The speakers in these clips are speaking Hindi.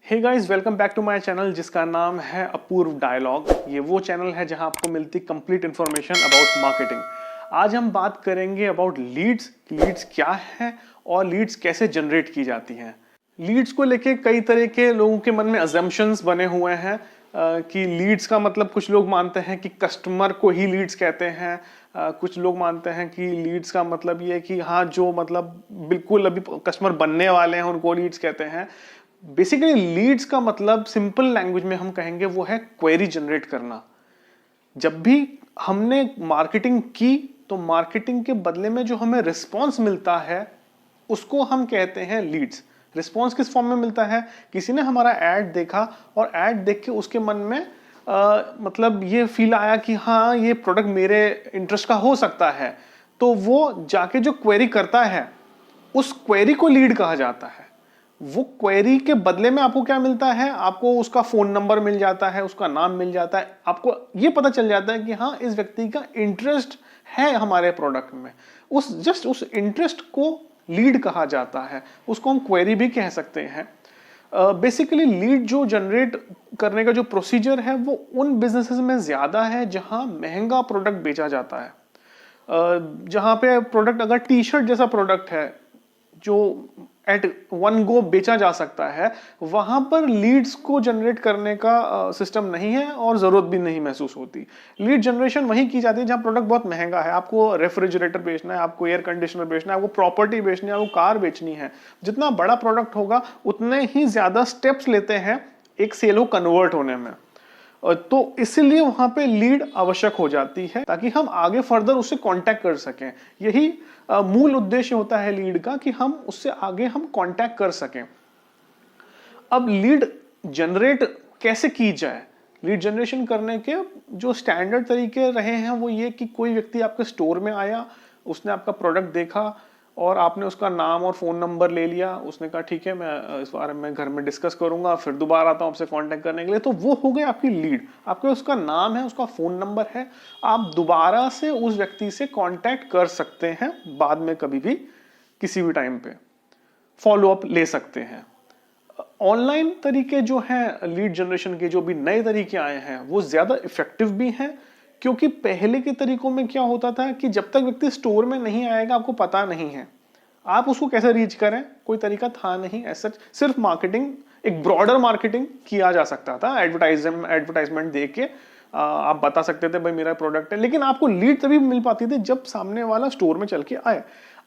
Hey guys, welcome back to my channel जिसका नाम है अपूर्व डायलॉग। ये वो चैनल है जहां आपको मिलती कंप्लीट इन्फॉर्मेशन अबाउट मार्केटिंग। आज हम बात करेंगे अबाउट लीड्स। लीड्स क्या है और लीड्स कैसे जनरेट की जाती हैं। लीड्स को लेके कई तरह के लोगों के मन में अजम्पशंस बने हुए हैं कि लीड्स का मतलब कुछ लोग मानते हैं कि कस्टमर को ही लीड्स कहते हैं। कुछ लोग मानते हैं कि लीड्स का मतलब ये है कि हाँ, जो मतलब बिल्कुल अभी कस्टमर बनने वाले हैं उनको लीड्स कहते हैं। बेसिकली लीड्स का मतलब सिंपल लैंग्वेज में हम कहेंगे वो है क्वेरी जनरेट करना। जब भी हमने मार्केटिंग की तो मार्केटिंग के बदले में जो हमें रिस्पॉन्स मिलता है उसको हम कहते हैं लीड्स। रिस्पॉन्स किस फॉर्म में मिलता है? किसी ने हमारा ऐड देखा और ऐड देख के उसके मन में मतलब ये फील आया कि हाँ, ये प्रोडक्ट मेरे इंटरेस्ट का हो सकता है, तो वो जाके जो क्वेरी करता है उस क्वेरी को लीड कहा जाता है। वो क्वेरी के बदले में आपको क्या मिलता है? आपको उसका फोन नंबर मिल जाता है, उसका नाम मिल जाता है, आपको ये पता चल जाता है कि हाँ, इस व्यक्ति का इंटरेस्ट है हमारे प्रोडक्ट में। उस इंटरेस्ट को लीड कहा जाता है, उसको हम क्वेरी भी कह सकते हैं। बेसिकली लीड जो जनरेट करने का जो प्रोसीजर है वो उन बिजनेसेस में ज्यादा है जहां महंगा प्रोडक्ट बेचा जाता है। जहां पे प्रोडक्ट अगर टी शर्ट जैसा प्रोडक्ट है जो एट वन गो बेचा जा सकता है, वहां पर लीड्स को जनरेट करने का सिस्टम नहीं है और जरूरत भी नहीं महसूस होती। लीड जनरेशन वहीं की जाती है जहां प्रोडक्ट बहुत महंगा है। आपको रेफ्रिजरेटर बेचना है, आपको एयर कंडीशनर बेचना है, आपको प्रॉपर्टी बेचनी है, आपको कार बेचनी है। जितना बड़ा प्रोडक्ट होगा उतने ही ज्यादा स्टेप्स लेते हैं एक सेल को कन्वर्ट होने में, तो इसीलिए वहां पे लीड आवश्यक हो जाती है ताकि हम आगे फर्दर उससे कांटेक्ट कर सकें। यही मूल उद्देश्य होता है लीड का कि हम उससे आगे हम कांटेक्ट कर सकें। अब लीड जनरेट कैसे की जाए? लीड जनरेशन करने के जो स्टैंडर्ड तरीके रहे हैं वो ये कि कोई व्यक्ति आपके स्टोर में आया, उसने आपका प्रोडक्ट देखा और आपने उसका नाम और फोन नंबर ले लिया। उसने कहा ठीक है, मैं इस बारे में घर में डिस्कस करूंगा, फिर दोबारा आता हूं आपसे कांटेक्ट करने के लिए। तो वो हो गई आपकी लीड। आपके उसका नाम है, उसका फोन नंबर है, आप दोबारा से उस व्यक्ति से कांटेक्ट कर सकते हैं बाद में कभी भी किसी भी टाइम पे फॉलो अप ले सकते हैं। ऑनलाइन तरीके जो हैं लीड जनरेशन के, जो भी नए तरीके आए हैं वो ज्यादा इफेक्टिव भी हैं, क्योंकि पहले के तरीकों में क्या होता था कि जब तक व्यक्ति स्टोर में नहीं आएगा आपको पता नहीं है आप उसको कैसे रीच करें, कोई तरीका था नहीं ऐसा। सिर्फ मार्केटिंग, एक ब्रॉडर मार्केटिंग किया जा सकता था। एडवर्टाइजमेंट दे के आप बता सकते थे भाई मेरा प्रोडक्ट है, लेकिन आपको लीड तभी मिल पाती थी जब सामने वाला स्टोर में चल के आए।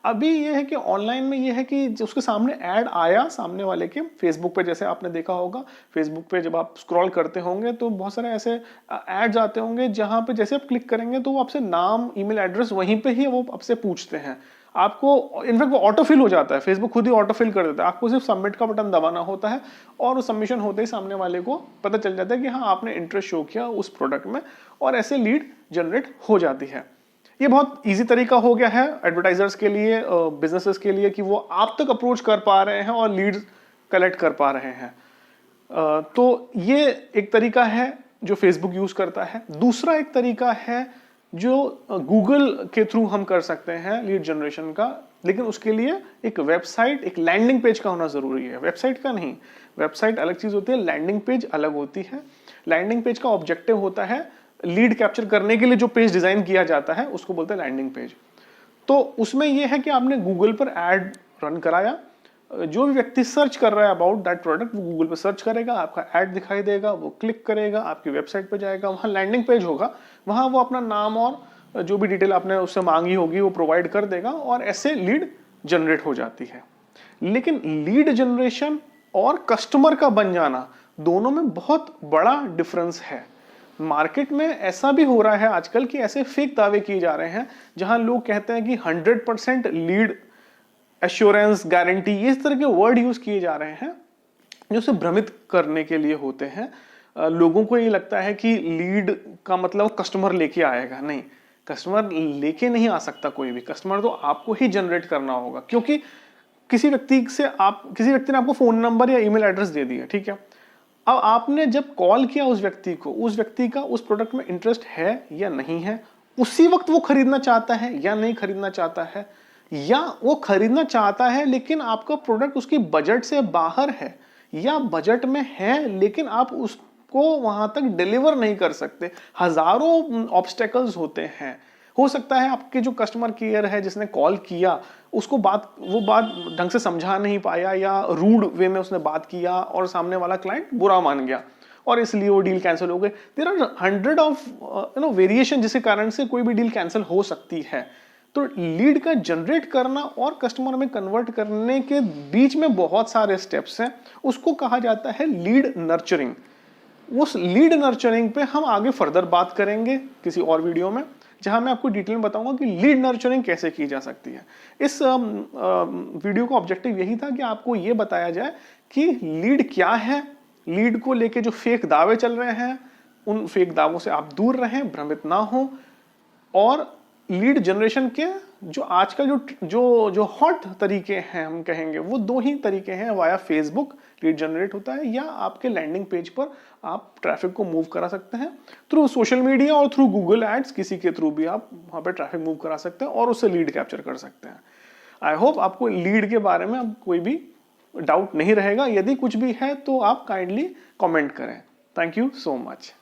अभी ये है कि ऑनलाइन में ये है कि उसके सामने ऐड आया सामने वाले के, फेसबुक पे जैसे आपने देखा होगा, फेसबुक पे जब आप स्क्रॉल करते होंगे तो बहुत सारे ऐसे एड्स आते होंगे जहां पे जैसे आप क्लिक करेंगे तो वो आपसे नाम, ईमेल एड्रेस वहीं पे ही वो आपसे पूछते हैं। आपको इनफैक्ट वो ऑटो फिल हो जाता है, फेसबुक खुद ही ऑटो फिल कर देता है। आपको सिर्फ सबमिट का बटन दबाना होता है और उस सबमिशन होते ही सामने वाले को पता चल जाता है कि हाँ, आपने इंटरेस्ट शो किया उस प्रोडक्ट में, और ऐसे लीड जनरेट हो जाती है। ये बहुत इजी तरीका हो गया है एडवर्टाइजर्स के लिए, बिजनेसेस के लिए, कि वो आप तक अप्रोच कर पा रहे हैं और लीड्स कलेक्ट कर पा रहे हैं। तो ये एक तरीका है जो फेसबुक यूज करता है। दूसरा एक तरीका है जो गूगल के थ्रू हम कर सकते हैं लीड जनरेशन का, लेकिन उसके लिए एक वेबसाइट, एक लैंडिंग पेज का होना जरूरी है। वेबसाइट का नहीं, वेबसाइट अलग चीज होती है, लैंडिंग पेज अलग होती है। लैंडिंग पेज का ऑब्जेक्टिव होता है लीड कैप्चर करने के लिए जो पेज डिजाइन किया जाता है उसको बोलते हैं लैंडिंग पेज। तो उसमें यह है कि आपने गूगल पर ऐड रन कराया, जो भी व्यक्ति सर्च कर रहा है अबाउट दैट प्रोडक्ट वो गूगल पर सर्च करेगा, आपका ऐड दिखाई देगा, वो क्लिक करेगा, आपकी वेबसाइट पर जाएगा, वहां लैंडिंग पेज होगा, वहां वो अपना नाम और जो भी डिटेल आपने उससे मांगी होगी वो प्रोवाइड कर देगा और ऐसे लीड जनरेट हो जाती है। लेकिन लीड जनरेशन और कस्टमर का बन जाना, दोनों में बहुत बड़ा डिफरेंस है। मार्केट में ऐसा भी हो रहा है आजकल कि ऐसे फेक दावे किए जा रहे हैं जहां लोग कहते हैं कि 100% लीड एश्योरेंस, गारंटी, इस तरह के वर्ड यूज किए जा रहे हैं जो उसे भ्रमित करने के लिए होते हैं। लोगों को ये लगता है कि लीड का मतलब कस्टमर लेके आएगा। नहीं, कस्टमर लेके नहीं आ सकता कोई भी। कस्टमर तो आपको ही जनरेट करना होगा, क्योंकि किसी व्यक्ति ने आपको फोन नंबर या ईमेल एड्रेस दे दिया, ठीक है। अब आपने जब कॉल किया उस व्यक्ति का उस प्रोडक्ट में इंटरेस्ट है या नहीं है, उसी वक्त वो खरीदना चाहता है या नहीं खरीदना चाहता है, या वो खरीदना चाहता है लेकिन आपका प्रोडक्ट उसकी बजट से बाहर है, या बजट में है लेकिन आप उसको वहां तक डिलीवर नहीं कर सकते। हजारों ऑब्स्टेकल्स होते हैं। हो सकता है आपके जो कस्टमर केयर है जिसने कॉल किया उसको वो बात ढंग से समझा नहीं पाया या रूड वे में उसने बात किया और सामने वाला क्लाइंट बुरा मान गया और इसलिए वो डील कैंसिल हो गई। There are hundred of variation जिसके कारण से कोई भी डील कैंसिल हो सकती है। तो लीड का जनरेट करना और कस्टमर में कन्वर्ट करने के बीच में बहुत सारे स्टेप्स हैं, उसको कहा जाता है लीड नर्चरिंग। उस लीड नर्चरिंग पे हम आगे फर्दर बात करेंगे किसी और वीडियो में, जहां मैं आपको डिटेल में बताऊंगा कि लीड नर्चरिंग कैसे की जा सकती है। इस वीडियो का ऑब्जेक्टिव यही था कि आपको यह बताया जाए कि लीड क्या है, लीड को लेके जो फेक दावे चल रहे हैं उन फेक दावों से आप दूर रहें, भ्रमित ना हो, और लीड जनरेशन के जो आज का जो हॉट तरीके हैं हम कहेंगे वो दो ही तरीके हैं। वाया फेसबुक लीड जनरेट होता है या आपके लैंडिंग पेज पर आप ट्रैफिक को मूव करा सकते हैं थ्रू सोशल मीडिया और थ्रू गूगल एड्स, किसी के थ्रू भी आप वहां पे ट्रैफिक मूव करा सकते हैं और उससे लीड कैप्चर कर सकते हैं। आई होप आपको लीड के बारे में अब कोई भी डाउट नहीं रहेगा। यदि कुछ भी है तो आप काइंडली कमेंट करें। Thank you so much.